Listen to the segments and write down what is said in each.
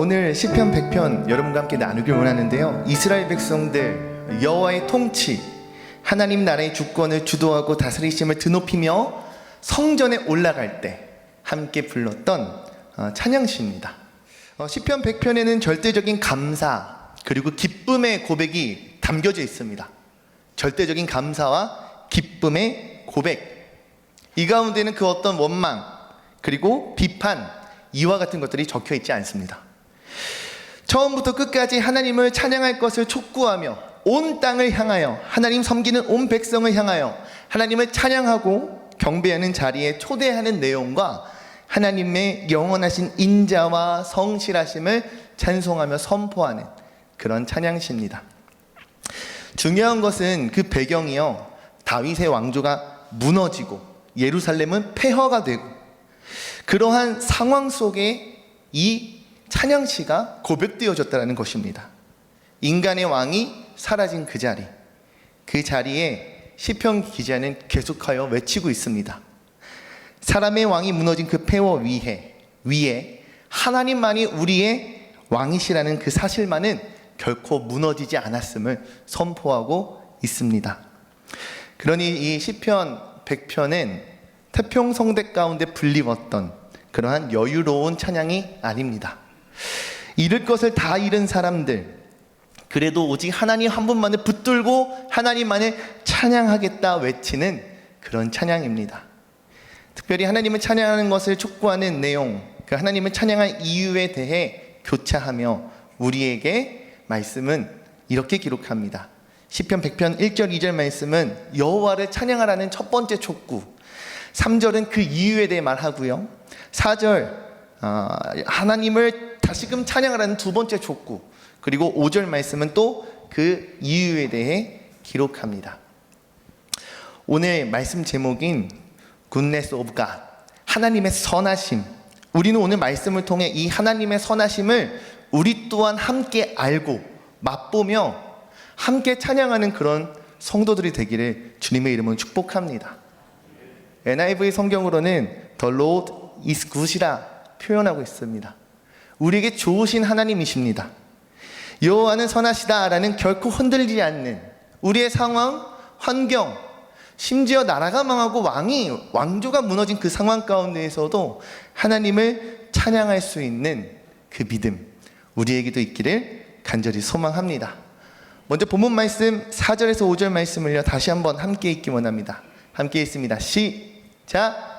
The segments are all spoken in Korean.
오늘 시편 100편 여러분과 함께 나누길 원하는데요, 이스라엘 백성들 여호와의 통치, 하나님 나라의 주권을 주도하고 다스리심을 드높이며 성전에 올라갈 때 함께 불렀던 찬양시입니다. 시편 100편에는 절대적인 감사 그리고 기쁨의 고백이 담겨져 있습니다. 절대적인 감사와 기쁨의 고백, 이 가운데는 그 어떤 원망 그리고 비판, 이와 같은 것들이 적혀 있지 않습니다. 처음부터 끝까지 하나님을 찬양할 것을 촉구하며 온 땅을 향하여, 하나님 섬기는 온 백성을 향하여 하나님을 찬양하고 경배하는 자리에 초대하는 내용과 하나님의 영원하신 인자와 성실하심을 찬송하며 선포하는 그런 찬양시입니다. 중요한 것은 그 배경이요, 다윗의 왕조가 무너지고 예루살렘은 폐허가 되고 그러한 상황 속에 이 찬양시가 고백되어졌다는 것입니다. 인간의 왕이 사라진 그 자리에 시편 기자는 계속하여 외치고 있습니다. 사람의 왕이 무너진 그 폐허 위에 하나님만이 우리의 왕이시라는 그 사실만은 결코 무너지지 않았음을 선포하고 있습니다. 그러니 이 시편 100편은 태평성대 가운데 불리웠던 그러한 여유로운 찬양이 아닙니다. 잃을 것을 다 잃은 사람들, 그래도 오직 하나님 한 분만을 붙들고 하나님만을 찬양하겠다 외치는 그런 찬양입니다. 특별히 하나님을 찬양하는 것을 촉구하는 내용, 그 하나님을 찬양할 이유에 대해 교차하며 우리에게 말씀은 이렇게 기록합니다. 시편 100편 1절 2절 말씀은 여호와를 찬양하라는 첫 번째 촉구, 3절은 그 이유에 대해 말하고요, 4절 하나님을 다시금 찬양하라는 두 번째 촉구, 그리고 5절 말씀은 또 그 이유에 대해 기록합니다. 오늘 말씀 제목인 Goodness of God, 하나님의 선하심, 우리는 오늘 말씀을 통해 이 하나님의 선하심을 우리 또한 함께 알고 맛보며 함께 찬양하는 그런 성도들이 되기를 주님의 이름으로 축복합니다. NIV 성경으로는 The Lord is good이라 표현하고 있습니다. 우리에게 좋으신 하나님이십니다. 여호와는 선하시다라는 결코 흔들리지 않는 우리의 상황, 환경, 심지어 나라가 망하고 왕조가 무너진 그 상황 가운데에서도 하나님을 찬양할 수 있는 그 믿음, 우리에게도 있기를 간절히 소망합니다. 먼저 본문 말씀 4절에서 5절 말씀을요, 다시 한번 함께 읽기 원합니다. 함께 읽습니다. 시작.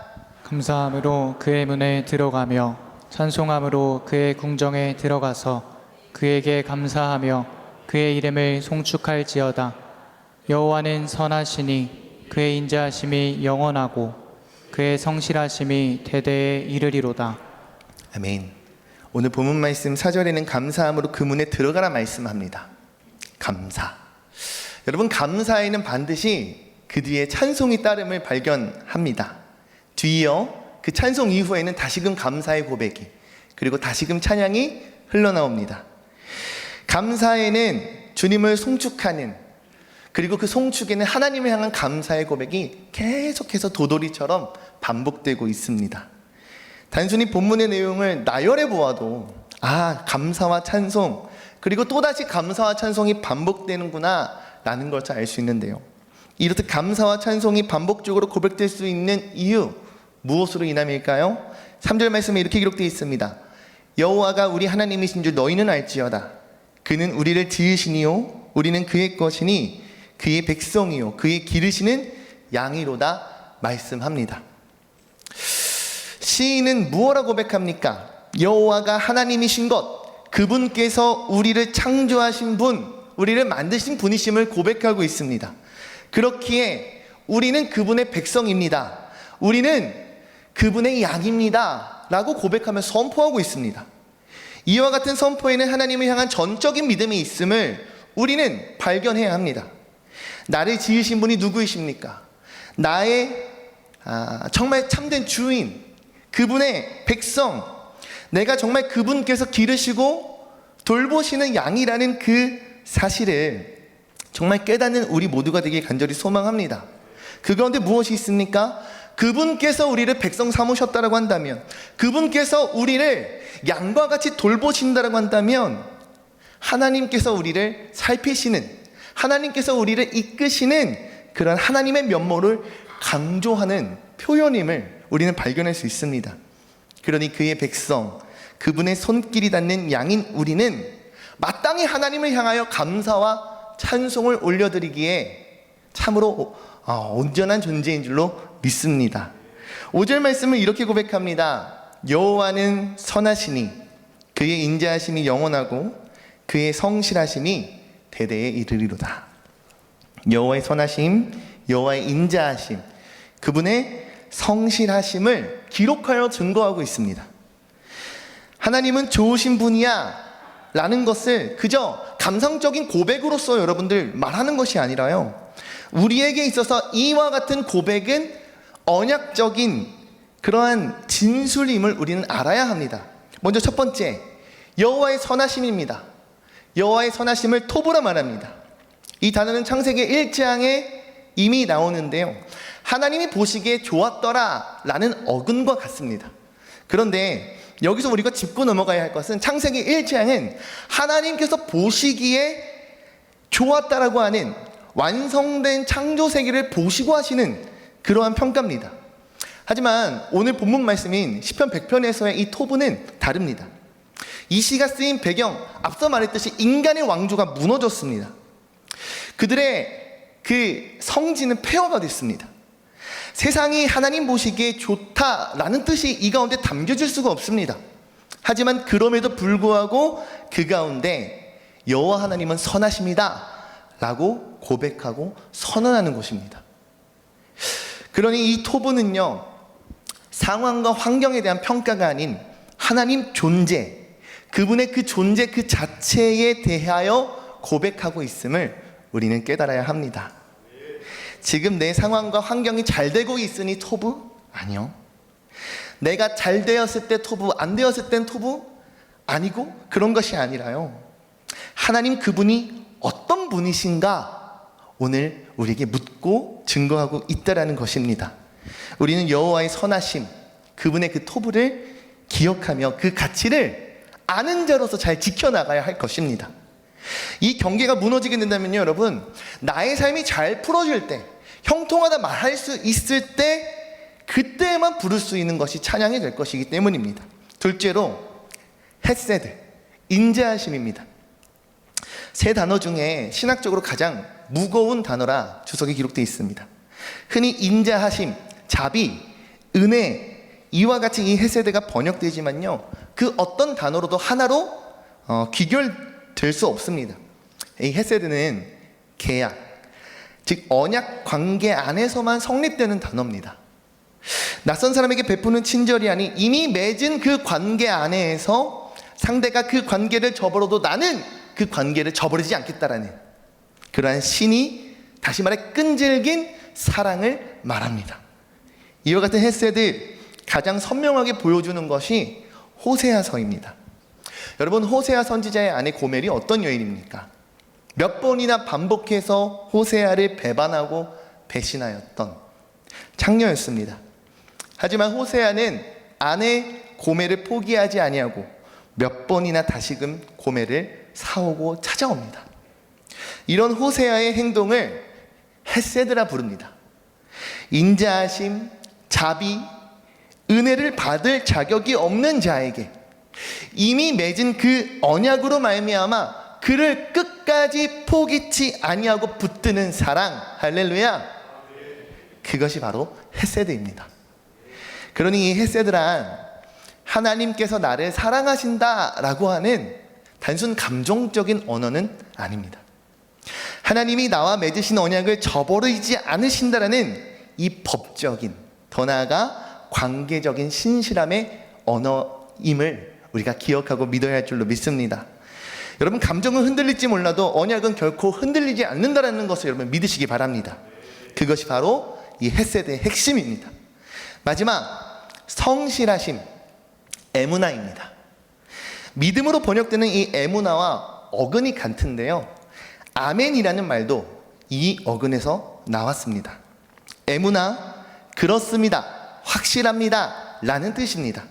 감사함으로 그의 문에 들어가며 찬송함으로 그의 궁정에 들어가서 그에게 감사하며 그의 이름을 송축할지어다. 여호와는 선하시니 그의 인자하심이 영원하고 그의 성실하심이 대대에 이르리로다. 아멘. 오늘 본문 말씀 4절에는 감사함으로 그 문에 들어가라 말씀합니다. 감사. 여러분, 감사에는 반드시 그 뒤에 찬송이 따름을 발견합니다. 뒤이어 그 찬송 이후에는 다시금 감사의 고백이, 그리고 다시금 찬양이 흘러나옵니다. 감사에는 주님을 송축하는, 그리고 그 송축에는 하나님을 향한 감사의 고백이 계속해서 도돌이처럼 반복되고 있습니다. 단순히 본문의 내용을 나열해 보아도 감사와 찬송, 그리고 또다시 감사와 찬송이 반복되는구나 라는 것을 알 수 있는데요, 이렇듯 감사와 찬송이 반복적으로 고백될 수 있는 이유, 무엇으로 인함일까요? 3절 말씀에 이렇게 기록되어 있습니다. 여호와가 우리 하나님이신 줄 너희는 알지어다. 그는 우리를 지으시니요 우리는 그의 것이니 그의 백성이요 그의 기르시는 양이로다 말씀합니다. 시인은 무엇라 고백합니까? 여호와가 하나님이신 것, 그분께서 우리를 창조하신 분, 우리를 만드신 분이심을 고백하고 있습니다. 그렇기에 우리는 그분의 백성입니다. 우리는 그분의 양입니다 라고 고백하며 선포하고 있습니다. 이와 같은 선포에는 하나님을 향한 전적인 믿음이 있음을 우리는 발견해야 합니다. 나를 지으신 분이 누구이십니까? 나의 정말 참된 주인, 그분의 백성, 내가 정말 그분께서 기르시고 돌보시는 양이라는 그 사실을 정말 깨닫는 우리 모두가 되길 간절히 소망합니다. 그 가운데 무엇이 있습니까? 그분께서 우리를 백성 삼으셨다라고 한다면, 그분께서 우리를 양과 같이 돌보신다라고 한다면 하나님께서 우리를 살피시는, 하나님께서 우리를 이끄시는 그런 하나님의 면모를 강조하는 표현임을 우리는 발견할 수 있습니다. 그러니 그의 백성, 그분의 손길이 닿는 양인 우리는 마땅히 하나님을 향하여 감사와 찬송을 올려드리기에 참으로 온전한 존재인 줄로 믿습니다. 5절 말씀을 이렇게 고백합니다. 여호와는 선하시니 그의 인자하심이 영원하고 그의 성실하심이 대대에 이르리로다. 여호와의 선하심, 여호와의 인자하심, 그분의 성실하심을 기록하여 증거하고 있습니다. 하나님은 좋으신 분이야 라는 것을 그저 감성적인 고백으로서 여러분들 말하는 것이 아니라요, 우리에게 있어서 이와 같은 고백은 언약적인 그러한 진술임을 우리는 알아야 합니다. 먼저 첫 번째, 여호와의 선하심입니다. 여호와의 선하심을 토브라 말합니다. 이 단어는 창세기 1장에 이미 나오는데요, 하나님이 보시기에 좋았더라 라는 어근과 같습니다. 그런데 여기서 우리가 짚고 넘어가야 할 것은 창세기 1장은 하나님께서 보시기에 좋았다라고 하는 완성된 창조 세계를 보시고 하시는 그러한 평가입니다. 하지만 오늘 본문 말씀인 시편 100편에서의 이 토브는 다릅니다. 이 시가 쓰인 배경, 앞서 말했듯이 인간의 왕조가 무너졌습니다. 그들의 그 성지는 폐허가 됐습니다. 세상이 하나님 보시기에 좋다라는 뜻이 이 가운데 담겨질 수가 없습니다. 하지만 그럼에도 불구하고 그 가운데 여호와 하나님은 선하십니다 라고 고백하고 선언하는 것입니다. 그러니 이 토브는요, 상황과 환경에 대한 평가가 아닌 하나님 존재, 그분의 그 존재 그 자체에 대하여 고백하고 있음을 우리는 깨달아야 합니다. 지금 내 상황과 환경이 잘 되고 있으니 토부? 아니요. 내가 잘 되었을 때 토부, 안 되었을 땐 토부? 아니고 그런 것이 아니라요, 하나님 그분이 어떤 분이신가 오늘 우리에게 묻고 증거하고 있다라는 것입니다. 우리는 여호와의 선하심, 그분의 그 토부를 기억하며 그 가치를 아는 자로서 잘 지켜나가야 할 것입니다. 이 경계가 무너지게 된다면요, 여러분, 나의 삶이 잘 풀어질 때, 형통하다 말할 수 있을 때, 그때만 부를 수 있는 것이 찬양이 될 것이기 때문입니다. 둘째로 헤세드, 인자하심입니다. 세 단어 중에 신학적으로 가장 무거운 단어라 주석에 기록되어 있습니다. 흔히 인자하심, 자비, 은혜, 이와 같이 이 헤세드가 번역되지만요, 그 어떤 단어로도 하나로 귀결될 수 없습니다. 이 헤세드는 계약, 즉 언약 관계 안에서만 성립되는 단어입니다. 낯선 사람에게 베푸는 친절이 아닌 이미 맺은 그 관계 안에서 상대가 그 관계를 저버려도 나는 그 관계를 저버리지 않겠다라는 그러한 신이, 다시 말해 끈질긴 사랑을 말합니다. 이와 같은 헤세드 가장 선명하게 보여주는 것이 호세아서입니다. 여러분, 호세아 선지자의 아내 고멜이 어떤 여인입니까? 몇 번이나 반복해서 호세아를 배반하고 배신하였던 창녀였습니다. 하지만 호세아는 아내 고멜을 포기하지 아니하고 몇 번이나 다시금 고멜을 사오고 찾아옵니다. 이런 호세아의 행동을 헤세드라 부릅니다. 인자하심, 자비, 은혜를 받을 자격이 없는 자에게 이미 맺은 그 언약으로 말미암아 그를 끝까지 포기치 아니하고 붙드는 사랑, 할렐루야, 그것이 바로 헤세드입니다. 그러니 이 헤세드란 하나님께서 나를 사랑하신다라고 하는 단순 감정적인 언어는 아닙니다. 하나님이 나와 맺으신 언약을 저버리지 않으신다라는 이 법적인, 더 나아가 관계적인 신실함의 언어임을 우리가 기억하고 믿어야 할 줄로 믿습니다. 여러분, 감정은 흔들릴지 몰라도 언약은 결코 흔들리지 않는다는 것을 여러분 믿으시기 바랍니다. 그것이 바로 이 헤세드의 핵심입니다. 마지막, 성실하심, 에무나입니다. 믿음으로 번역되는 이 에무나와 어근이 같은데요, 아멘이라는 말도 이 어근에서 나왔습니다. 에무나, 그렇습니다, 확실합니다 라는 뜻입니다.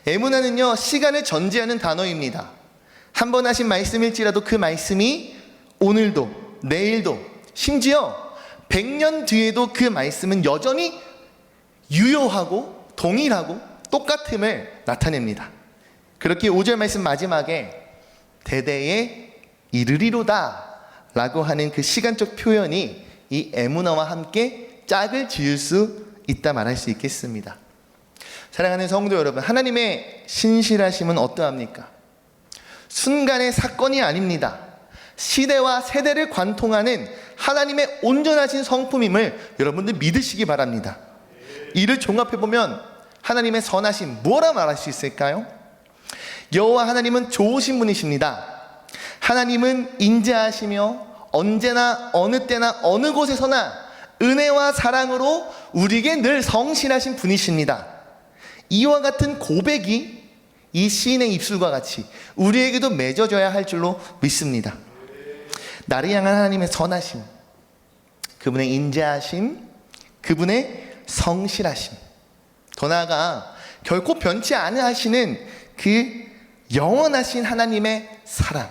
에무나는요, 시간을 전제하는 단어입니다. 한 번 하신 말씀일지라도 그 말씀이 오늘도, 내일도, 심지어 100년 뒤에도 그 말씀은 여전히 유효하고 동일하고 똑같음을 나타냅니다. 그렇게 5절 말씀 마지막에 대대에 이르리로다 라고 하는 그 시간적 표현이 이 에무나와 함께 짝을 지을 수 있다 말할 수 있겠습니다. 사랑하는 성도 여러분, 하나님의 신실하심은 어떠합니까? 순간의 사건이 아닙니다. 시대와 세대를 관통하는 하나님의 온전하신 성품임을 여러분들 믿으시기 바랍니다. 이를 종합해보면 하나님의 선하심, 뭐라 말할 수 있을까요? 여호와 하나님은 좋으신 분이십니다. 하나님은 인자하시며 언제나 어느 때나 어느 곳에서나 은혜와 사랑으로 우리에게 늘 성실하신 분이십니다. 이와 같은 고백이 이 시인의 입술과 같이 우리에게도 맺어져야 할 줄로 믿습니다. 나를 향한 하나님의 선하심, 그분의 인자하심, 그분의 성실하심, 더 나아가 결코 변치 않으 하시는 그 영원하신 하나님의 사랑,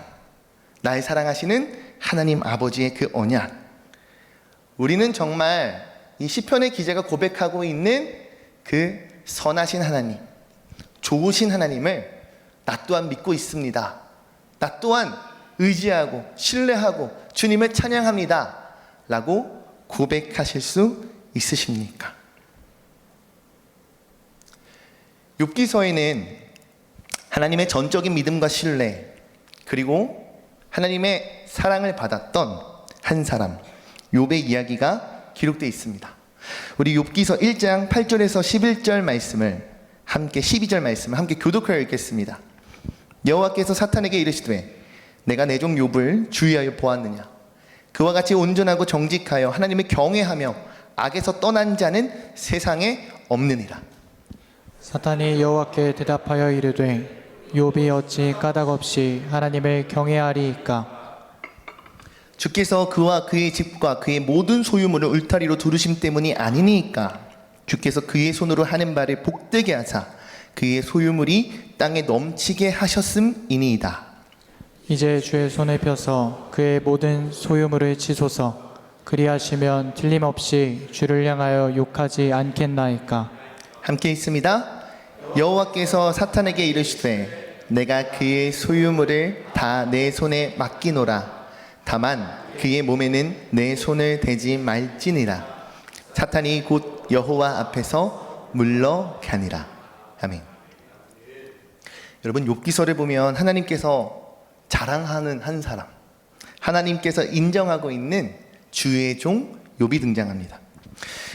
날 사랑하시는 하나님 아버지의 그 언약, 우리는 정말 이 시편의 기자가 고백하고 있는 그 선하신 하나님, 좋으신 하나님을 나 또한 믿고 있습니다. 나 또한 의지하고 신뢰하고 주님을 찬양합니다 라고 고백하실 수 있으십니까? 욥기서에는 하나님의 전적인 믿음과 신뢰, 그리고 하나님의 사랑을 받았던 한 사람 욥의 이야기가 기록되어 있습니다. 우리 욥기서 1장 8절에서 11절 말씀을 함께 12절 말씀을 함께 교독하여 읽겠습니다. 여호와께서 사탄에게 이르시되 내가 내 종 욥을 주의하여 보았느냐? 그와 같이 온전하고 정직하여 하나님을 경외하며 악에서 떠난 자는 세상에 없느니라. 사탄이 여호와께 대답하여 이르되 욥이 어찌 까닭없이 하나님을 경외하리이까? 주께서 그와 그의 집과 그의 모든 소유물을 울타리로 두르심 때문이 아니니까. 주께서 그의 손으로 하는 바를 복되게 하사 그의 소유물이 땅에 넘치게 하셨음이니이다. 이제 주의 손에 펴서 그의 모든 소유물을 치소서. 그리하시면 틀림없이 주를 향하여 욕하지 않겠나이까? 함께 있습니다. 여호와께서 사탄에게 이르시되 내가 그의 소유물을 다 내 손에 맡기노라. 다만 그의 몸에는 내 손을 대지 말지니라. 사탄이 곧 여호와 앞에서 물러가니라. 아멘. 여러분, 욥기서를 보면 하나님께서 자랑하는 한 사람, 하나님께서 인정하고 있는 주의 종 욥이 등장합니다.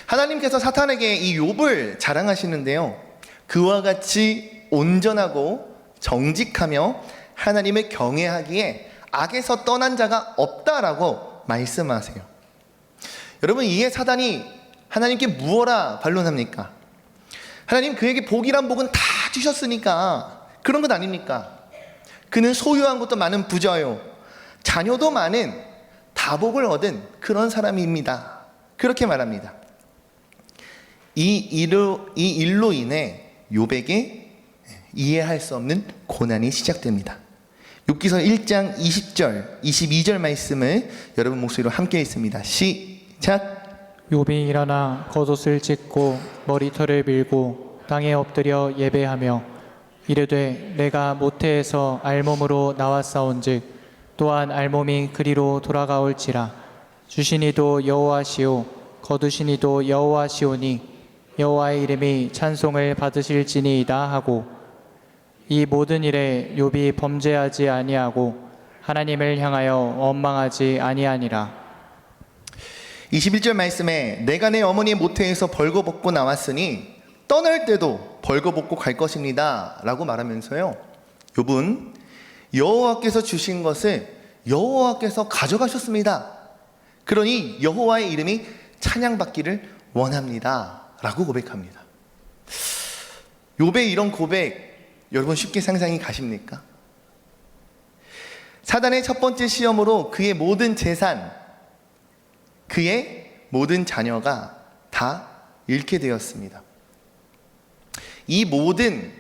하나님께서 사탄에게 이 욥을 자랑하시는데요, 그와 같이 온전하고 정직하며 하나님을 경외하기에 악에서 떠난 자가 없다라고 말씀하세요. 여러분, 이에 사단이 하나님께 무엇라 반론합니까? 하나님, 그에게 복이란 복은 다 주셨으니까 그런 것 아닙니까? 그는 소유한 것도 많은 부자요, 자녀도 많은 다복을 얻은 그런 사람입니다. 그렇게 말합니다. 이 일로 인해 욥에게 이해할 수 없는 고난이 시작됩니다. 욥기서 1장 20절, 22절 말씀을 여러분 목소리로 함께 읽습니다. 시작. 욥이 일어나 겉옷을 찢고 머리털을 밀고 땅에 엎드려 예배하며 이르되 내가 모태에서 알몸으로 나왔사온즉 또한 알몸이 그리로 돌아가올지라. 주시니도 여호와시오 거두시니도 여호와시오니 여호와의 이름이 찬송을 받으실지니이다 하고, 이 모든 일에 욥이 범죄하지 아니하고 하나님을 향하여 원망하지 아니하니라. 21절 말씀에 내가 내 어머니의 모태에서 벌거벗고 나왔으니 떠날 때도 벌거벗고 갈 것입니다 라고 말하면서요, 욥은 여호와께서 주신 것을 여호와께서 가져가셨습니다. 그러니 여호와의 이름이 찬양받기를 원합니다 라고 고백합니다. 욥의 이런 고백, 여러분 쉽게 상상이 가십니까? 사단의 첫 번째 시험으로 그의 모든 재산, 그의 모든 자녀가 다 잃게 되었습니다. 이 모든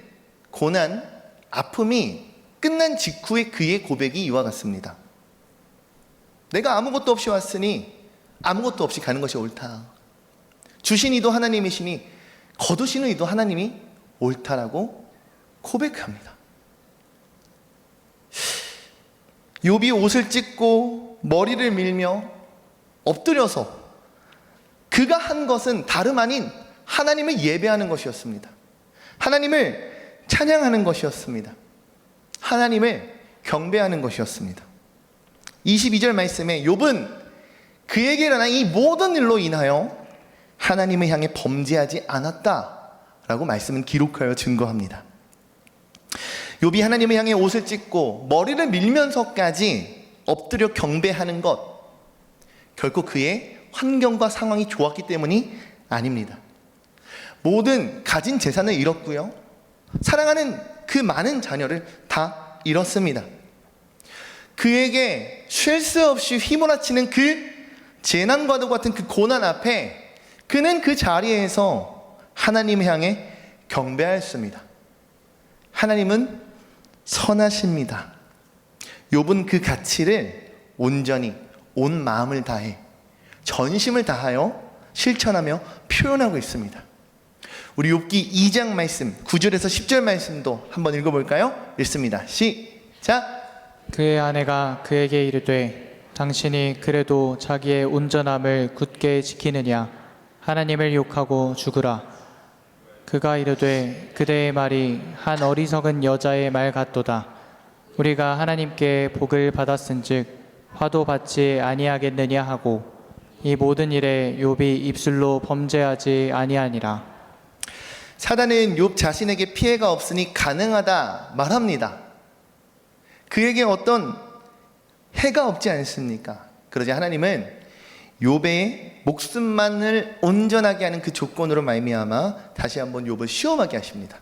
고난, 아픔이 끝난 직후의 그의 고백이 이와 같습니다. 내가 아무것도 없이 왔으니 아무것도 없이 가는 것이 옳다. 주신 이도 하나님이시니 거두시는 이도 하나님이 옳다라고 고백합니다. 욥이 옷을 찢고 머리를 밀며 엎드려서 그가 한 것은 다름 아닌 하나님을 예배하는 것이었습니다. 하나님을 찬양하는 것이었습니다. 하나님을 경배하는 것이었습니다. 22절 말씀에 욥은 그에게 일어난 이 모든 일로 인하여 하나님을 향해 범죄하지 않았다라고 말씀은 기록하여 증거합니다. 욥이 하나님을 향해 옷을 찢고 머리를 밀면서까지 엎드려 경배하는 것, 결코 그의 환경과 상황이 좋았기 때문이 아닙니다. 모든 가진 재산을 잃었고요, 사랑하는 그 많은 자녀를 다 잃었습니다. 그에게 쉴 새 없이 휘몰아치는 그 재난과도 같은 그 고난 앞에 그는 그 자리에서 하나님을 향해 경배하였습니다. 하나님은 선하십니다. 욥은 그 가치를 온전히 온 마음을 다해 전심을 다하여 실천하며 표현하고 있습니다. 우리 욥기 2장 말씀 9절에서 10절 말씀도 한번 읽어볼까요? 읽습니다. 시작. 그의 아내가 그에게 이르되 당신이 그래도 자기의 온전함을 굳게 지키느냐? 하나님을 욕하고 죽으라. 그가 이르되 그대의 말이 한 어리석은 여자의 말 같도다. 우리가 하나님께 복을 받았은즉 화도 받지 아니하겠느냐 하고 이 모든 일에 욥이 입술로 범죄하지 아니하니라. 사단은 욥 자신에게 피해가 없으니 가능하다 말합니다. 그에게 어떤 해가 없지 않습니까? 그러자 하나님은 욥의 목숨만을 온전하게 하는 그 조건으로 말미암아 다시 한번 욥을 시험하게 하십니다.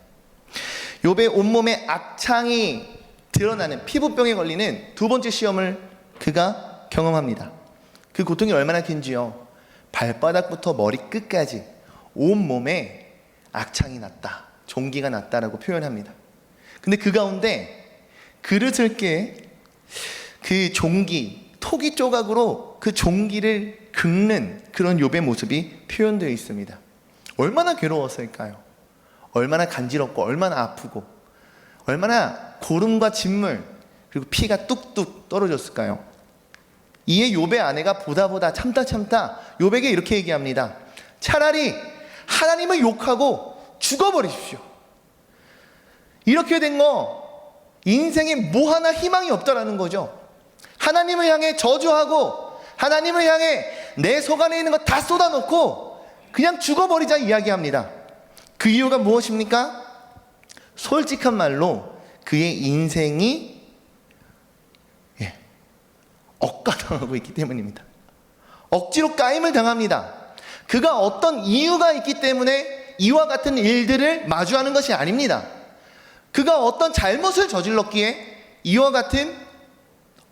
욥의 온몸에 악창이 드러나는 피부병에 걸리는 두 번째 시험을 그가 경험합니다. 그 고통이 얼마나 긴지요. 발바닥부터 머리끝까지 온몸에 악창이 났다, 종기가 났다라고 표현합니다. 근데 그 가운데 그릇을 깨 그 종기, 토기 조각으로 그 종기를 긁는 그런 욥의 모습이 표현되어 있습니다. 얼마나 괴로웠을까요? 얼마나 간지럽고 얼마나 아프고 얼마나 고름과 진물 그리고 피가 뚝뚝 떨어졌을까요? 이에 욥의 아내가 보다 참다 욥에게 이렇게 얘기합니다. 차라리 하나님을 욕하고 죽어버리십시오. 이렇게 된 거 인생에 뭐 하나 희망이 없다라는 거죠. 하나님을 향해 저주하고 하나님을 향해 내 속 안에 있는 거 다 쏟아놓고 그냥 죽어버리자 이야기합니다. 그 이유가 무엇입니까? 솔직한 말로 그의 인생이 억가당하고 있기 때문입니다. 억지로 까임을 당합니다. 그가 어떤 이유가 있기 때문에 이와 같은 일들을 마주하는 것이 아닙니다. 그가 어떤 잘못을 저질렀기에 이와 같은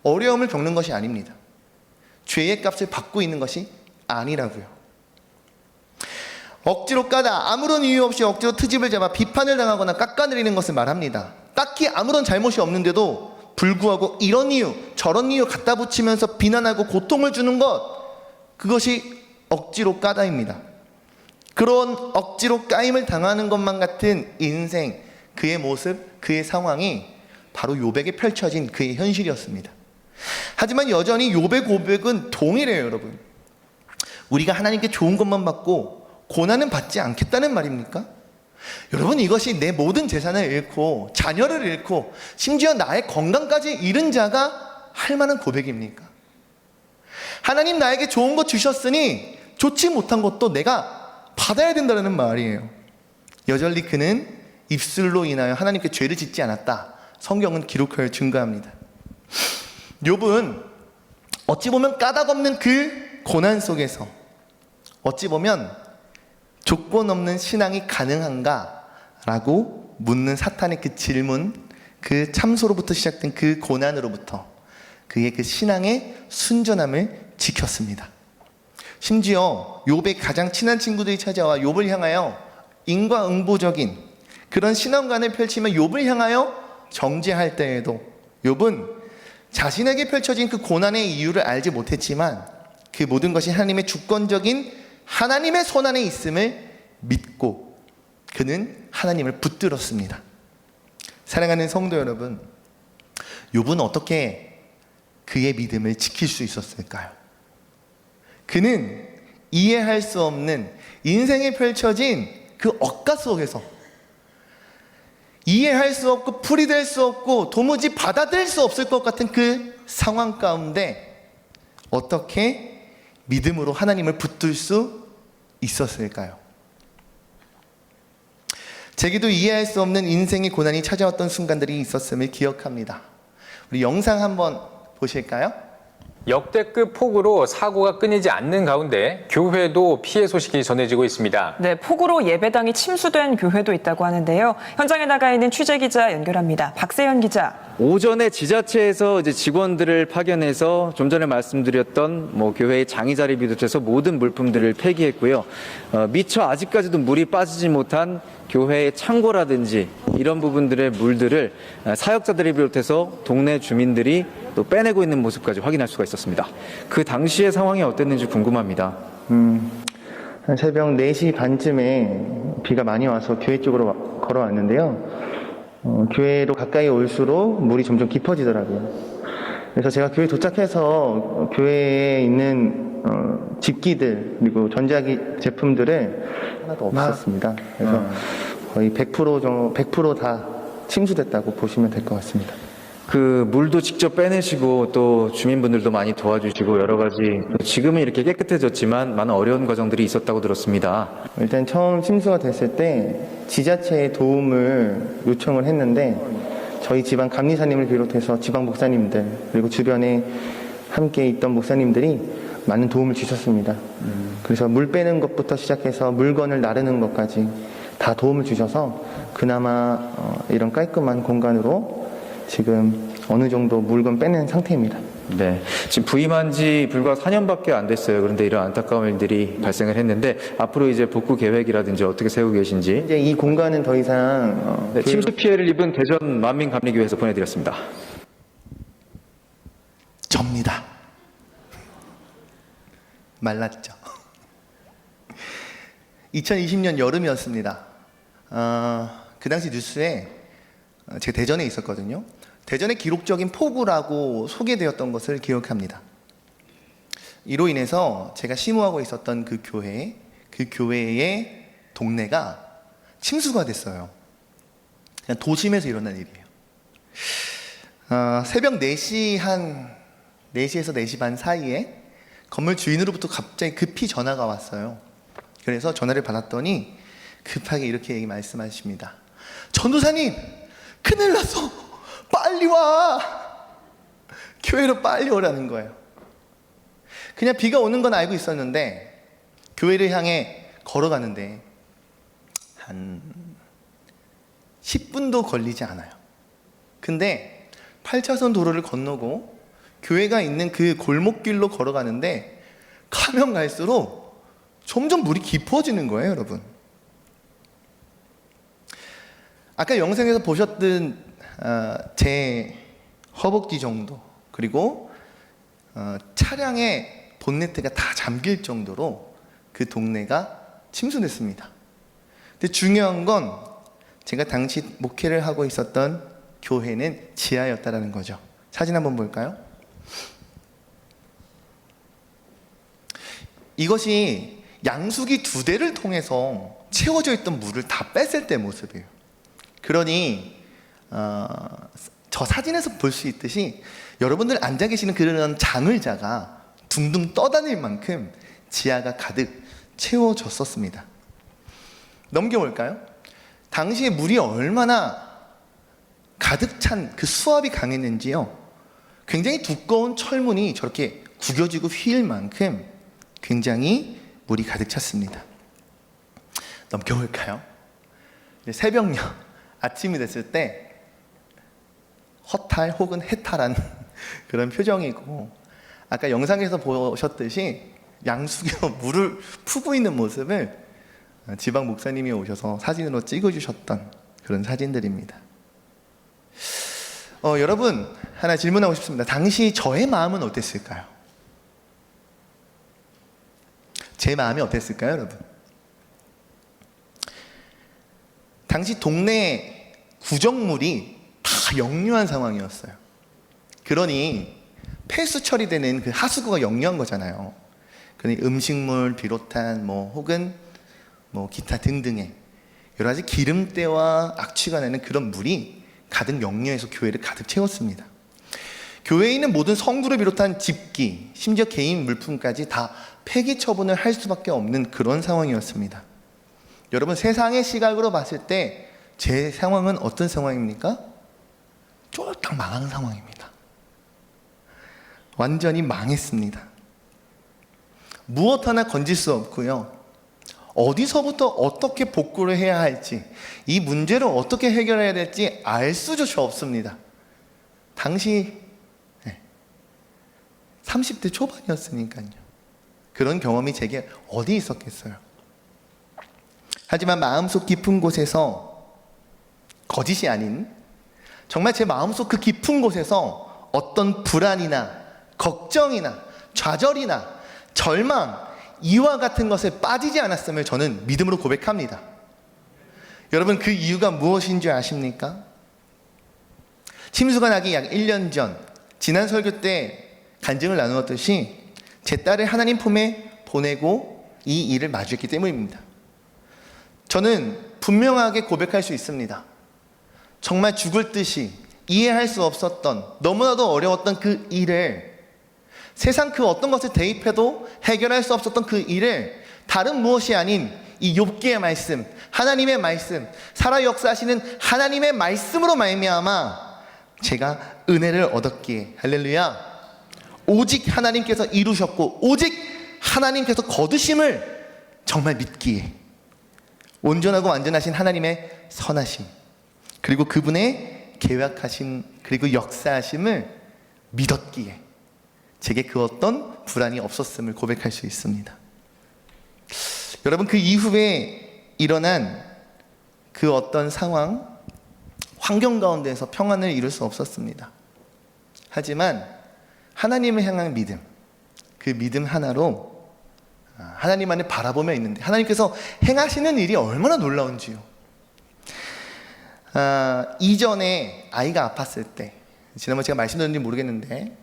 어려움을 겪는 것이 아닙니다. 죄의 값을 받고 있는 것이 아니라고요. 억지로 까다, 아무런 이유 없이 억지로 트집을 잡아 비판을 당하거나 깎아내리는 것을 말합니다. 딱히 아무런 잘못이 없는데도 불구하고 이런 이유 저런 이유 갖다 붙이면서 비난하고 고통을 주는 것, 그것이 억지로 까다입니다. 그런 억지로 까임을 당하는 것만 같은 인생, 그의 모습, 그의 상황이 바로 욥에게 펼쳐진 그의 현실이었습니다. 하지만 여전히 욥의 고백은 동일해요, 여러분. 우리가 하나님께 좋은 것만 받고 고난은 받지 않겠다는 말입니까? 여러분, 이것이 내 모든 재산을 잃고 자녀를 잃고 심지어 나의 건강까지 잃은 자가 할 만한 고백입니까? 하나님 나에게 좋은 것 주셨으니 좋지 못한 것도 내가 받아야 된다는 말이에요. 여전히 그는 입술로 인하여 하나님께 죄를 짓지 않았다. 성경은 기록하여 증거합니다. 욥은 어찌 보면 까닭 없는 그 고난 속에서 어찌 보면 조건 없는 신앙이 가능한가? 라고 묻는 사탄의 그 질문, 그 참소로부터 시작된 그 고난으로부터 그의 그 신앙의 순전함을 지켰습니다. 심지어 욥의 가장 친한 친구들이 찾아와 욥을 향하여 인과응보적인 그런 신앙관을 펼치며 욥을 향하여 정죄할 때에도 욥은 자신에게 펼쳐진 그 고난의 이유를 알지 못했지만 그 모든 것이 하나님의 주권적인 하나님의 손 안에 있음을 믿고 그는 하나님을 붙들었습니다. 사랑하는 성도 여러분, 욥은 어떻게 그의 믿음을 지킬 수 있었을까요? 그는 이해할 수 없는 인생에 펼쳐진 그 억가 속에서 이해할 수 없고 풀이될 수 없고 도무지 받아들일 수 없을 것 같은 그 상황 가운데 어떻게 믿음으로 하나님을 붙들 수 있었을까요? 제게도 이해할 수 없는 인생의 고난이 찾아왔던 순간들이 있었음을 기억합니다. 우리 영상 한번 보실까요? 역대급 폭우로 사고가 끊이지 않는 가운데 교회도 피해 소식이 전해지고 있습니다. 네, 폭우로 예배당이 침수된 교회도 있다고 하는데요. 현장에 나가 있는 취재기자 연결합니다. 박세현 기자. 오전에 지자체에서 이제 직원들을 파견해서 좀 전에 말씀드렸던 교회의 장의자리 비롯해서 모든 물품들을 폐기했고요. 미처 아직까지도 물이 빠지지 못한 교회의 창고라든지 이런 부분들의 물들을 사역자들이 비롯해서 동네 주민들이 또 빼내고 있는 모습까지 확인할 수가 있었습니다. 그 당시의 상황이 어땠는지 궁금합니다. 한 새벽 4시 반쯤에 비가 많이 와서 교회 쪽으로 걸어왔는데요. 교회로 가까이 올수록 물이 점점 깊어지더라고요. 그래서 제가 교회 도착해서 교회에 있는 집기들 그리고 전자기 제품들을 하나도 없었습니다. 그래서 거의 100%다 침수됐다고 보시면 될 것 같습니다. 그 물도 직접 빼내시고 또 주민분들도 많이 도와주시고 여러 가지 지금은 이렇게 깨끗해졌지만 많은 어려운 과정들이 있었다고 들었습니다. 일단 처음 침수가 됐을 때 지자체의 도움을 요청을 했는데 저희 지방 감리사님을 비롯해서 지방 목사님들 그리고 주변에 함께 있던 목사님들이 많은 도움을 주셨습니다. 그래서 물 빼는 것부터 시작해서 물건을 나르는 것까지 다 도움을 주셔서 그나마 이런 깔끔한 공간으로 지금 어느 정도 물건 빼낸 상태입니다. 네, 지금 부임한 지 불과 4년밖에 안 됐어요. 그런데 이런 안타까운 일들이 발생을 했는데 앞으로 이제 복구 계획이라든지 어떻게 세우고 계신지. 이제 이 공간은 더 이상 네, 침수 피해를 입은 대전 만민감리교회에서 보내드렸습니다. 접니다. 말랐죠. 2020년 여름이었습니다. 그 당시 뉴스에 제가 대전에 있었거든요. 대전의 기록적인 폭우라고 소개되었던 것을 기억합니다. 이로 인해서 제가 심호하고 있었던 그 교회의 동네가 침수가 됐어요. 그냥 도심에서 일어난 일이에요. 새벽 4시에서 4시 반 사이에 건물 주인으로부터 갑자기 급히 전화가 왔어요. 그래서 전화를 받았더니 급하게 이렇게 말씀하십니다. 전도사님, 큰일 났어. 빨리 와. 교회로 빨리 오라는 거예요. 그냥 비가 오는 건 알고 있었는데 교회를 향해 걸어가는데 한 10분도 걸리지 않아요. 근데 8차선 도로를 건너고 교회가 있는 그 골목길로 걸어가는데 가면 갈수록 점점 물이 깊어지는 거예요, 여러분. 아까 영상에서 보셨던 제 허벅지 정도 그리고 차량의 본네트가 다 잠길 정도로 그 동네가 침수됐습니다. 근데 중요한 건 제가 당시 목회를 하고 있었던 교회는 지하였다라는 거죠. 사진 한번 볼까요? 이것이 양수기 2대를 통해서 채워져 있던 물을 다 뺐을 때 모습이에요. 그러니 저 사진에서 볼 수 있듯이 여러분들 앉아 계시는 그런 장의자가 둥둥 떠다닐 만큼 지하가 가득 채워졌었습니다. 넘겨볼까요? 당시에 물이 얼마나 가득 찬 그 수압이 강했는지요. 굉장히 두꺼운 철문이 저렇게 구겨지고 휘일 만큼 굉장히 물이 가득 찼습니다. 넘겨볼까요? 새벽녘 아침이 됐을 때 허탈 혹은 해탈한 그런 표정이고 아까 영상에서 보셨듯이 양수기로 물을 푸고 있는 모습을 지방 목사님이 오셔서 사진으로 찍어주셨던 그런 사진들입니다. 여러분, 하나 질문하고 싶습니다. 당시 저의 마음은 어땠을까요? 제 마음이 어땠을까요, 여러분? 당시 동네 구정물이 다 역류한 상황이었어요. 그러니 폐수 처리되는 그 하수구가 역류한 거잖아요. 그러니 음식물 비롯한 혹은 기타 등등의 여러 가지 기름때와 악취가 나는 그런 물이 가득 역류해서 교회를 가득 채웠습니다. 교회에 있는 모든 성도를 비롯한 집기, 심지어 개인 물품까지 다 폐기 처분을 할 수밖에 없는 그런 상황이었습니다. 여러분, 세상의 시각으로 봤을 때 제 상황은 어떤 상황입니까? 쫄딱 망한 상황입니다. 완전히 망했습니다. 무엇 하나 건질 수 없고요. 어디서부터 어떻게 복구를 해야 할지, 이 문제를 어떻게 해결해야 될지 알 수조차 없습니다. 당시 30대 초반이었으니까요. 그런 경험이 제게 어디 있었겠어요. 하지만 마음속 깊은 곳에서 거짓이 아닌 정말 제 마음속 그 깊은 곳에서 어떤 불안이나 걱정이나 좌절이나 절망, 이와 같은 것에 빠지지 않았음을 저는 믿음으로 고백합니다. 여러분, 그 이유가 무엇인 줄 아십니까? 침수가 나기 약 1년 전 지난 설교 때 간증을 나누었듯이 제 딸을 하나님 품에 보내고 이 일을 마주했기 때문입니다. 저는 분명하게 고백할 수 있습니다. 정말 죽을 듯이 이해할 수 없었던, 너무나도 어려웠던 그 일을, 세상 그 어떤 것을 대입해도 해결할 수 없었던 그 일을 다른 무엇이 아닌 이 욥기의 말씀, 하나님의 말씀, 살아 역사하시는 하나님의 말씀으로 말미암아 제가 은혜를 얻었기에, 할렐루야, 오직 하나님께서 이루셨고 오직 하나님께서 거두심을 정말 믿기에, 온전하고 완전하신 하나님의 선하심, 그리고 그분의 계획하신 그리고 역사하심을 믿었기에 제게 그 어떤 불안이 없었음을 고백할 수 있습니다. 여러분, 그 이후에 일어난 그 어떤 상황, 환경 가운데에서 평안을 이룰 수 없었습니다. 하지만 하나님을 향한 믿음, 그 믿음 하나로 하나님만을 바라보며 있는데 하나님께서 행하시는 일이 얼마나 놀라운지요. 이전에 아이가 아팠을 때, 지난번에 제가 말씀드렸는지 모르겠는데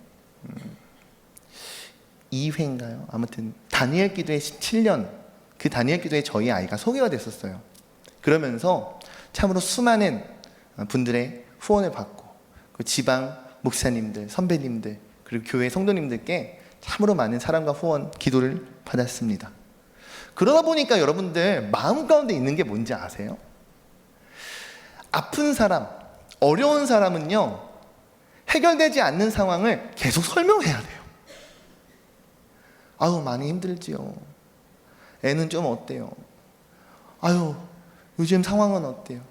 2회인가요? 아무튼 다니엘 기도회 17년, 그 다니엘 기도회 저희 아이가 소개가 됐었어요. 그러면서 참으로 수많은 분들의 후원을 받고, 그 지방 목사님들, 선배님들, 그리고 교회 성도님들께 참으로 많은 사랑과 후원, 기도를 받았습니다. 그러다 보니까 여러분들 마음 가운데 있는 게 뭔지 아세요? 아픈 사람, 어려운 사람은요, 해결되지 않는 상황을 계속 설명해야 돼요. 아유, 많이 힘들지요. 애는 좀 어때요? 아유, 요즘 상황은 어때요?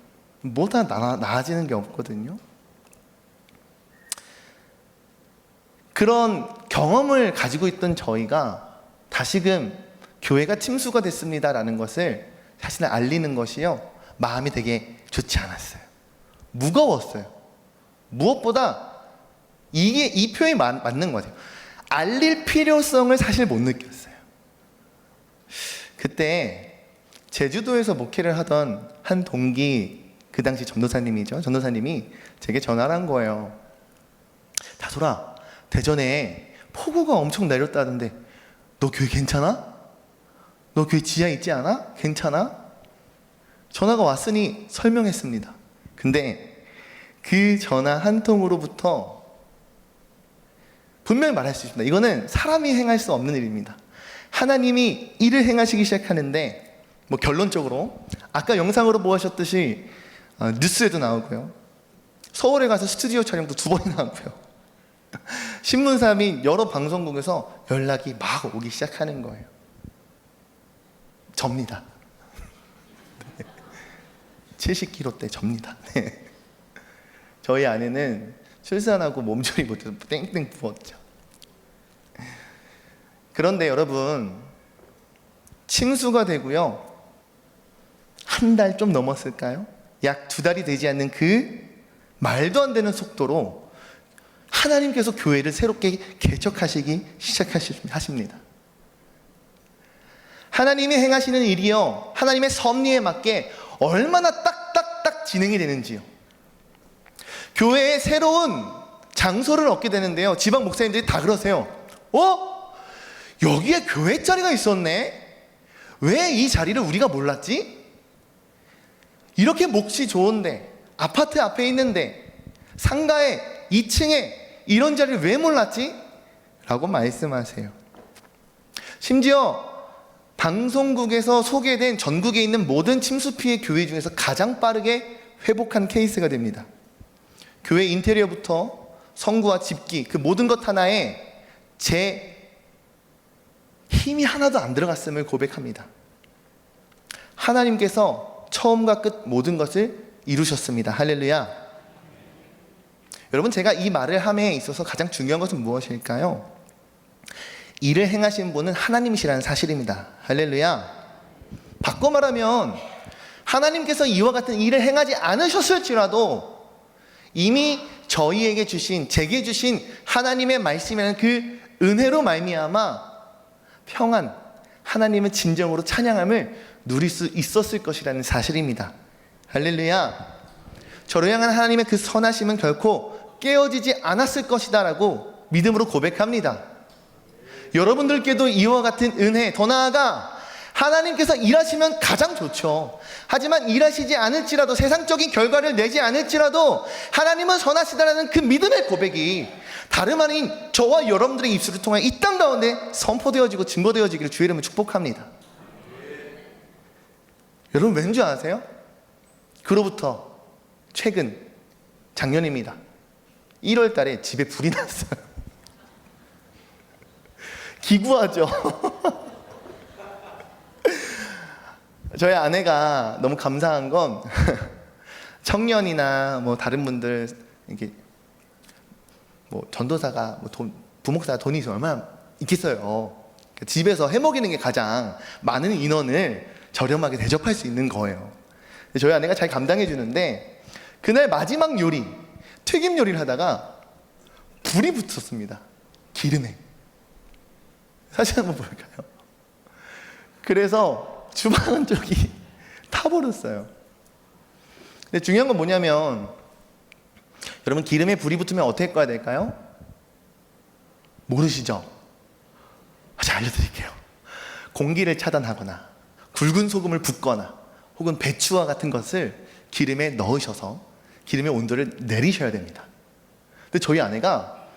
뭐다 나아지는 게 없거든요. 그런 경험을 가지고 있던 저희가 다시금 교회가 침수가 됐습니다라는 것을 사실은 알리는 것이요, 마음이 되게 좋지 않았어요. 무거웠어요. 무엇보다 이 표현이 맞는 것 같아요. 알릴 필요성을 사실 못 느꼈어요. 그때 제주도에서 목회를 하던 한 동기, 그 당시 전도사님이죠. 전도사님이 제게 전화를 한 거예요. 다솔아, 대전에 폭우가 엄청 내렸다던데 너 교회 괜찮아? 너 교회 지하 있지 않아? 괜찮아? 전화가 왔으니 설명했습니다. 근데 그 전화 한 통으로부터 분명히 말할 수 있습니다. 이거는 사람이 행할 수 없는 일입니다. 하나님이 일을 행하시기 시작하는데, 결론적으로 아까 영상으로 보셨듯이 뉴스에도 나오고요, 서울에 가서 스튜디오 촬영도 2번이나 하고요, 신문사 및 여러 방송국에서 연락이 막 오기 시작하는 거예요. 접니다. 70kg대 접니다. 저희 아내는 출산하고 몸조리 못해서 땡땡 부었죠. 그런데 여러분, 침수가 되고요, 한 달 좀 넘었을까요? 약 2달이 되지 않는 그 말도 안 되는 속도로 하나님께서 교회를 새롭게 개척하시기 시작하십니다. 하나님이 행하시는 일이요, 하나님의 섭리에 맞게 얼마나 딱딱딱 진행이 되는지요. 교회에 새로운 장소를 얻게 되는데요, 지방 목사님들이 다 그러세요. 여기에 교회 자리가 있었네? 왜 이 자리를 우리가 몰랐지? 이렇게 몫이 좋은데, 아파트 앞에 있는데, 상가에 2층에 이런 자리를 왜 몰랐지? 라고 말씀하세요. 심지어 방송국에서 소개된 전국에 있는 모든 침수 피해 교회 중에서 가장 빠르게 회복한 케이스가 됩니다. 교회 인테리어부터 성구와 집기, 그 모든 것 하나에 제 힘이 하나도 안 들어갔음을 고백합니다. 하나님께서 처음과 끝 모든 것을 이루셨습니다. 할렐루야. 여러분, 제가 이 말을 함에 있어서 가장 중요한 것은 무엇일까요? 일을 행하신 분은 하나님이시라는 사실입니다. 할렐루야. 바꿔 말하면 하나님께서 이와 같은 일을 행하지 않으셨을지라도 이미 저희에게 주신, 제게 주신 하나님의 말씀이라는 그 은혜로 말미암아 평안, 하나님은 진정으로 찬양함을 누릴 수 있었을 것이라는 사실입니다. 할렐루야. 저를 향한 하나님의 그 선하심은 결코 깨어지지 않았을 것이다 라고 믿음으로 고백합니다. 여러분들께도 이와 같은 은혜, 더 나아가 하나님께서 일하시면 가장 좋죠. 하지만 일하시지 않을지라도, 세상적인 결과를 내지 않을지라도 하나님은 선하시다라는 그 믿음의 고백이 다름 아닌 저와 여러분들의 입술을 통해 이 땅 가운데 선포되어지고 증거되어지기를 주의 이름으로 축복합니다. 여러분, 왠지 아세요? 그로부터 최근 작년입니다. 1월 달에 집에 불이 났어요. 기구하죠. 저희 아내가 너무 감사한 건 청년이나 뭐 다른 분들, 이게 뭐 전도사가 뭐 부목사가 돈이 얼마나 있겠어요. 집에서 해먹이는 게 가장 많은 인원을 저렴하게 대접할 수 있는 거예요. 저희 아내가 잘 감당해 주는데 그날 마지막 요리, 튀김 요리를 하다가 불이 붙었습니다. 기름에. 사진 한번 볼까요? 그래서 주방 쪽이 타버렸어요. 근데 중요한 건 뭐냐면, 여러분, 기름에 불이 붙으면 어떻게 꺼야 될까요? 모르시죠? 제가 알려드릴게요. 공기를 차단하거나 굵은 소금을 붓거나 혹은 배추와 같은 것을 기름에 넣으셔서 기름의 온도를 내리셔야 됩니다. 근데 저희 아내가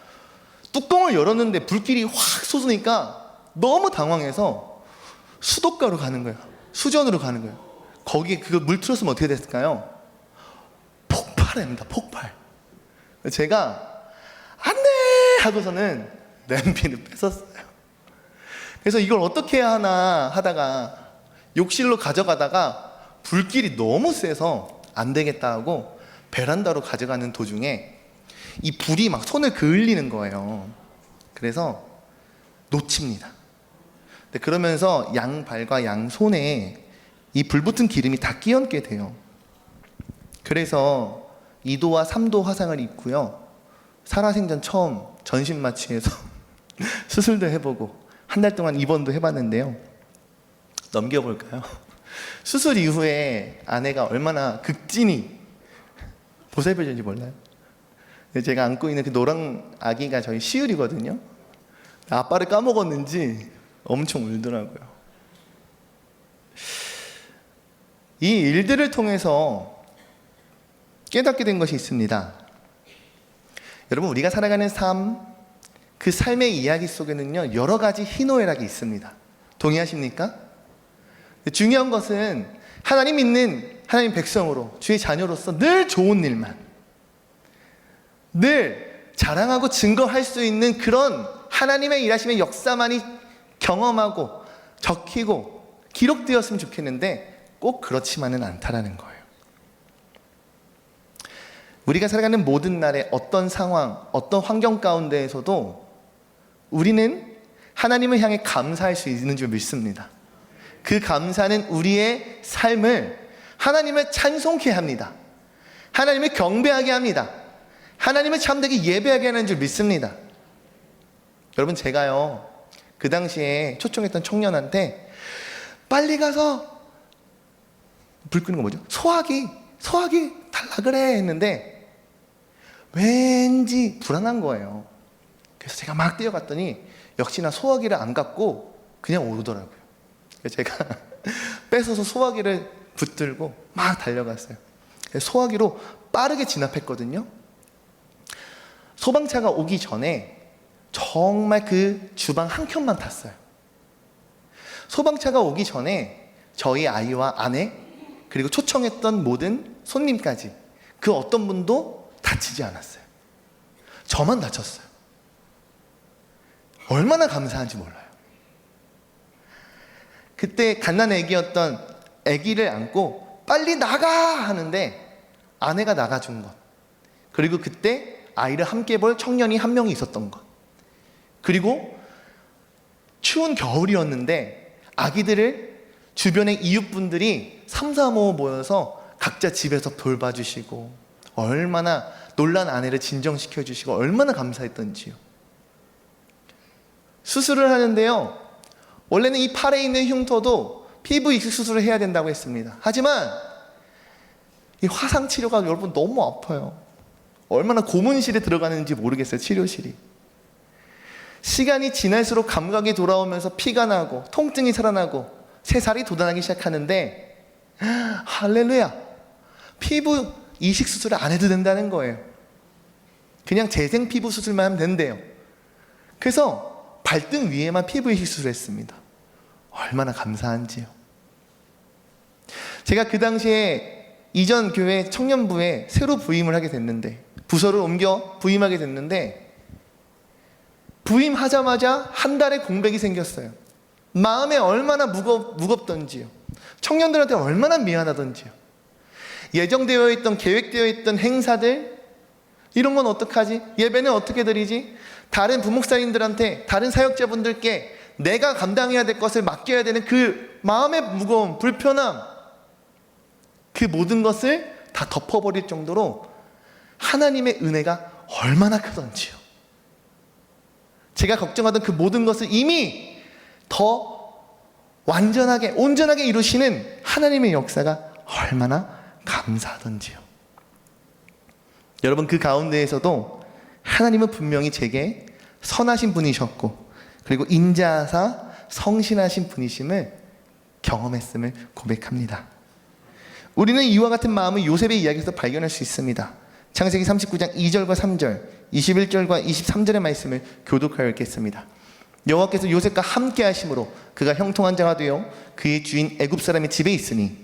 뚜껑을 열었는데 불길이 확 솟으니까 너무 당황해서 수도가로 가는 거예요. 수전으로 가는 거예요. 거기에 그거 물 틀었으면 어떻게 됐을까요? 폭발입니다. 폭발. 제가 안돼 하고서는 냄비를 뺏었어요. 그래서 이걸 어떻게 해야 하나 하다가 욕실로 가져가다가 불길이 너무 세서 안 되겠다 하고 베란다로 가져가는 도중에 이 불이 막 손을 그을리는 거예요. 그래서 놓칩니다. 근데 그러면서 양발과 양손에 이 불붙은 기름이 다 끼얹게 돼요. 그래서 2도와 3도 화상을 입고요. 살아생전 처음 전신마취해서 수술도 해보고 한 달 동안 입원도 해봤는데요. 넘겨볼까요? 수술 이후에 아내가 얼마나 극진히 보살펴졌는지 몰라요? 제가 안고 있는 그 노랑 아기가 저희 시율이거든요. 아빠를 까먹었는지 엄청 울더라고요. 이 일들을 통해서 깨닫게 된 것이 있습니다. 여러분, 우리가 살아가는 삶, 그 삶의 이야기 속에는요, 여러 가지 희노애락이 있습니다. 동의하십니까? 중요한 것은 하나님 믿는 하나님 백성으로, 주의 자녀로서 늘 좋은 일만, 늘 자랑하고 증거할 수 있는 그런 하나님의 일하심의 역사만이 경험하고 적히고 기록되었으면 좋겠는데 꼭 그렇지만은 않다라는 거예요. 우리가 살아가는 모든 날의 어떤 상황, 어떤 환경 가운데에서도 우리는 하나님을 향해 감사할 수 있는 줄 믿습니다. 그 감사는 우리의 삶을 하나님을 찬송케 합니다. 하나님을 경배하게 합니다. 하나님을 참되게 예배하게 하는 줄 믿습니다. 여러분, 제가요, 그 당시에 초청했던 청년한테 빨리 가서 불 끄는 거 뭐죠? 소화기 달라 그래 했는데 왠지 불안한 거예요. 그래서 제가 막 뛰어갔더니 역시나 소화기를 안 갖고 그냥 오르더라고요. 그래서 제가 뺏어서 소화기를 붙들고 막 달려갔어요. 소화기로 빠르게 진압했거든요. 소방차가 오기 전에 정말 그 주방 한 켠만 탔어요. 소방차가 오기 전에 저희 아이와 아내, 그리고 초청했던 모든 손님까지 그 어떤 분도 다치지 않았어요. 저만 다쳤어요. 얼마나 감사한지 몰라요. 그때 갓난 아기였던 아기를 안고 빨리 나가 하는데 아내가 나가준 것, 그리고 그때 아이를 함께 볼 청년이 한 명이 있었던 것, 그리고 추운 겨울이었는데 아기들을 주변의 이웃분들이 3, 4, 5 모여서 각자 집에서 돌봐주시고 얼마나 놀란 아내를 진정시켜 주시고 얼마나 감사했던지요. 수술을 하는데요, 원래는 이 팔에 있는 흉터도 피부 이식 수술을 해야 된다고 했습니다. 하지만 이 화상 치료가 여러분 너무 아파요. 얼마나 고문실에 들어가는지 모르겠어요. 치료실이. 시간이 지날수록 감각이 돌아오면서 피가 나고 통증이 살아나고 새살이 돋아나기 시작하는데, 할렐루야, 피부 이식 수술을 안 해도 된다는 거예요. 그냥 재생 피부 수술만 하면 된대요. 그래서 발등 위에만 피부 이식 수술을 했습니다. 얼마나 감사한지요. 제가 그 당시에 이전 교회 청년부에 새로 부임을 하게 됐는데, 부서를 옮겨 부임하게 됐는데, 부임하자마자 한 달에 공백이 생겼어요. 마음에 얼마나 무겁던지요. 청년들한테 얼마나 미안하던지요. 예정되어 있던, 계획되어 있던 행사들, 이런 건 어떡하지? 예배는 어떻게 드리지? 다른 부목사님들한테, 다른 사역자분들께 내가 감당해야 될 것을 맡겨야 되는 그 마음의 무거움, 불편함, 그 모든 것을 다 덮어버릴 정도로 하나님의 은혜가 얼마나 크던지요. 제가 걱정하던 그 모든 것을 이미 더 완전하게, 온전하게 이루시는 하나님의 역사가 얼마나 감사하던지요. 여러분, 그 가운데에서도 하나님은 분명히 제게 선하신 분이셨고, 그리고 인자하사 성실하신 분이심을 경험했음을 고백합니다. 우리는 이와 같은 마음을 요셉의 이야기에서 발견할 수 있습니다. 창세기 39장 2절과 3절, 21절과 23절의 말씀을 교독하여 읽겠습니다. 여호와께서 요셉과 함께 하심으로 그가 형통한 자가 되어 그의 주인 애굽 사람의 집에 있으니,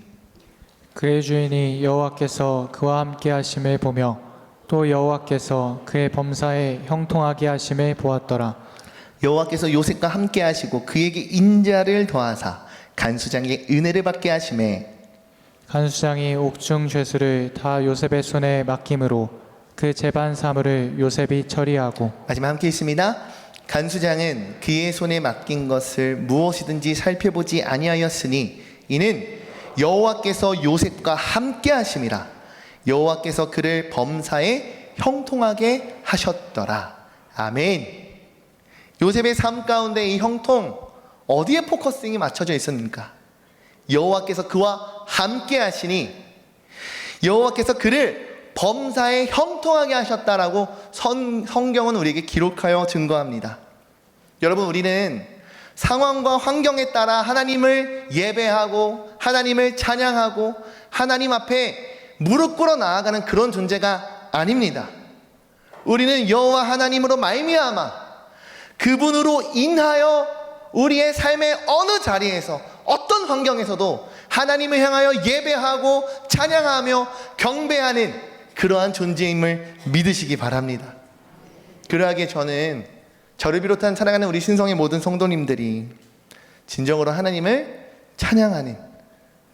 그의 주인이 여호와께서 그와 함께 하심을 보며 또 여호와께서 그의 범사에 형통하게 하심을 보았더라. 여호와께서 요셉과 함께 하시고 그에게 인자를 더하사 간수장에게 은혜를 받게 하심에, 간수장이 옥중 죄수를 다 요셉의 손에 맡김으로 그 재반 사물을 요셉이 처리하고, 마지막 함께 있습니다. 간수장은 그의 손에 맡긴 것을 무엇이든지 살펴보지 아니하였으니 이는 여호와께서 요셉과 함께 하심이라. 여호와께서 그를 범사에 형통하게 하셨더라. 아멘. 요셉의 삶 가운데 이 형통, 어디에 포커싱이 맞춰져 있었습니까? 여호와께서 그와 함께 하시니 여호와께서 그를 범사에 형통하게 하셨다라고 성경은 우리에게 기록하여 증거합니다. 여러분, 우리는 상황과 환경에 따라 하나님을 예배하고 하나님을 찬양하고 하나님 앞에 무릎 꿇어 나아가는 그런 존재가 아닙니다. 우리는 여호와 하나님으로 말미암아 그분으로 인하여 우리의 삶의 어느 자리에서, 어떤 환경에서도 하나님을 향하여 예배하고 찬양하며 경배하는 그러한 존재임을 믿으시기 바랍니다. 그러하기에 저를 비롯한 사랑하는 우리 신성의 모든 성도님들이 진정으로 하나님을 찬양하는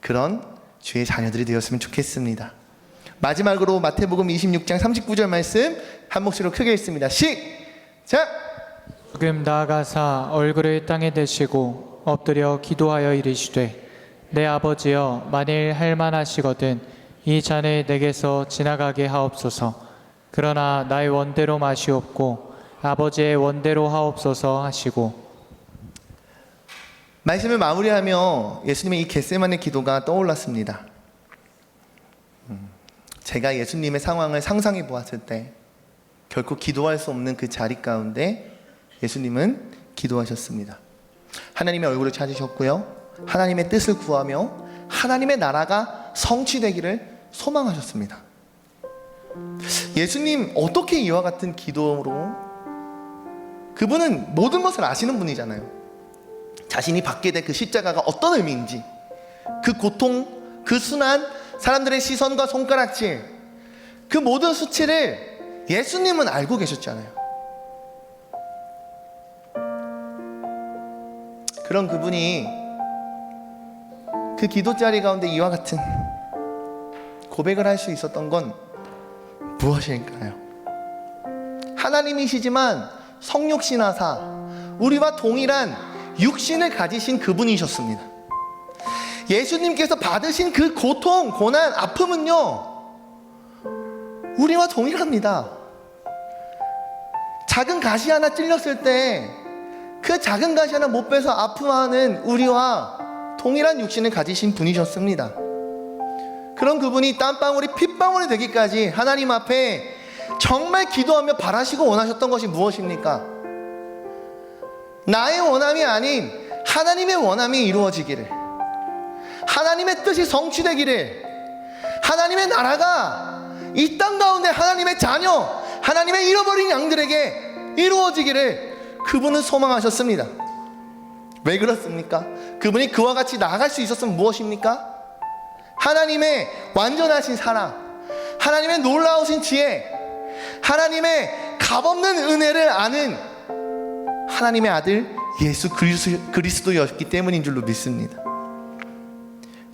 그런 주의 자녀들이 되었으면 좋겠습니다. 마지막으로 마태복음 26장 39절 말씀 한 목소리로 크게 읽습니다. 시작! 조금 나아가사 얼굴을 땅에 대시고 엎드려 기도하여 이르시되 내 아버지여, 만일 할만하시거든 이 잔을 내게서 지나가게 하옵소서. 그러나 나의 원대로 마시옵고 아버지의 원대로 하옵소서 하시고. 말씀을 마무리하며 예수님의 이 겟세마네 기도가 떠올랐습니다. 제가 예수님의 상황을 상상해 보았을 때 결코 기도할 수 없는 그 자리 가운데 예수님은 기도하셨습니다. 하나님의 얼굴을 찾으셨고요, 하나님의 뜻을 구하며 하나님의 나라가 성취되기를 소망하셨습니다. 예수님 어떻게 이와 같은 기도로, 그분은 모든 것을 아시는 분이잖아요. 자신이 받게 될 그 십자가가 어떤 의미인지, 그 고통, 그 순환, 사람들의 시선과 손가락질, 그 모든 수치를 예수님은 알고 계셨잖아요. 그런 그분이 그 기도 자리 가운데 이와 같은 고백을 할 수 있었던 건 무엇일까요? 하나님이시지만 성육신하사 우리와 동일한 육신을 가지신 그분이셨습니다. 예수님께서 받으신 그 고통, 고난, 아픔은요, 우리와 동일합니다. 작은 가시 하나 찔렸을 때 그 작은 가시 하나 못 빼서 아픔하는 우리와 동일한 육신을 가지신 분이셨습니다. 그런 그분이 땀방울이 핏방울이 되기까지 하나님 앞에 정말 기도하며 바라시고 원하셨던 것이 무엇입니까? 나의 원함이 아닌 하나님의 원함이 이루어지기를, 하나님의 뜻이 성취되기를, 하나님의 나라가 이 땅 가운데 하나님의 자녀, 하나님의 잃어버린 양들에게 이루어지기를 그분은 소망하셨습니다. 왜 그렇습니까? 그분이 그와 같이 나아갈 수 있었으면 무엇입니까? 하나님의 완전하신 사랑, 하나님의 놀라우신 지혜, 하나님의 값없는 은혜를 아는 하나님의 아들 예수 그리스도였기 때문인 줄로 믿습니다.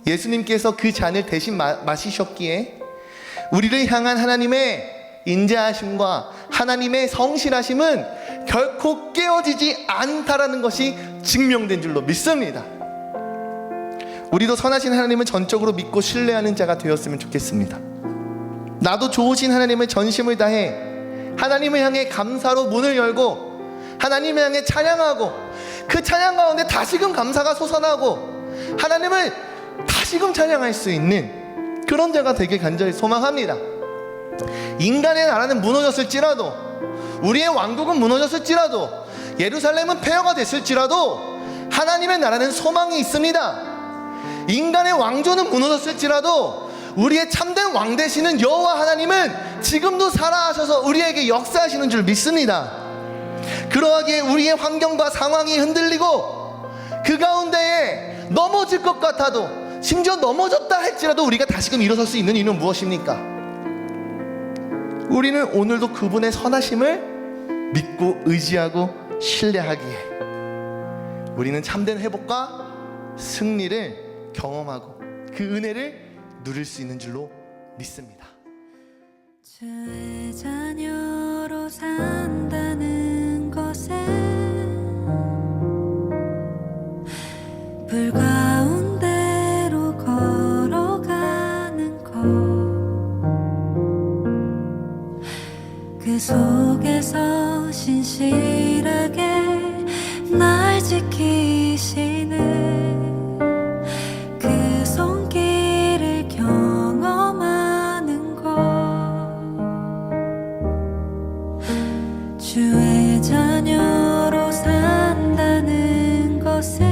예수님께서 그 잔을 대신 마시셨기에 우리를 향한 하나님의 인자하심과 하나님의 성실하심은 결코 깨어지지 않다라는 것이 증명된 줄로 믿습니다. 우리도 선하신 하나님을 전적으로 믿고 신뢰하는 자가 되었으면 좋겠습니다. 나도 좋으신 하나님을 전심을 다해 하나님을 향해 감사로 문을 열고 하나님을 향해 찬양하고, 그 찬양 가운데 다시금 감사가 솟아나고 하나님을 다시금 찬양할 수 있는 그런 자가 되길 간절히 소망합니다. 인간의 나라는 무너졌을지라도, 우리의 왕국은 무너졌을지라도, 예루살렘은 폐허가 됐을지라도 하나님의 나라는 소망이 있습니다. 인간의 왕조는 무너졌을지라도 우리의 참된 왕 되시는 여호와 하나님은 지금도 살아하셔서 우리에게 역사하시는 줄 믿습니다. 그러하기에 우리의 환경과 상황이 흔들리고 그 가운데에 넘어질 것 같아도, 심지어 넘어졌다 할지라도 우리가 다시금 일어설 수 있는 이유는 무엇입니까? 우리는 오늘도 그분의 선하심을 믿고 의지하고 신뢰하기에 우리는 참된 회복과 승리를 경험하고 그 은혜를 누릴 수 있는 줄로 믿습니다. 주의 자녀로 산다는 것에 불 가운데로 걸어가는 것, 그 속에서 신실하게 날 지키시는 그 손길을 경험하는 것, 주의 자녀로 산다는 것은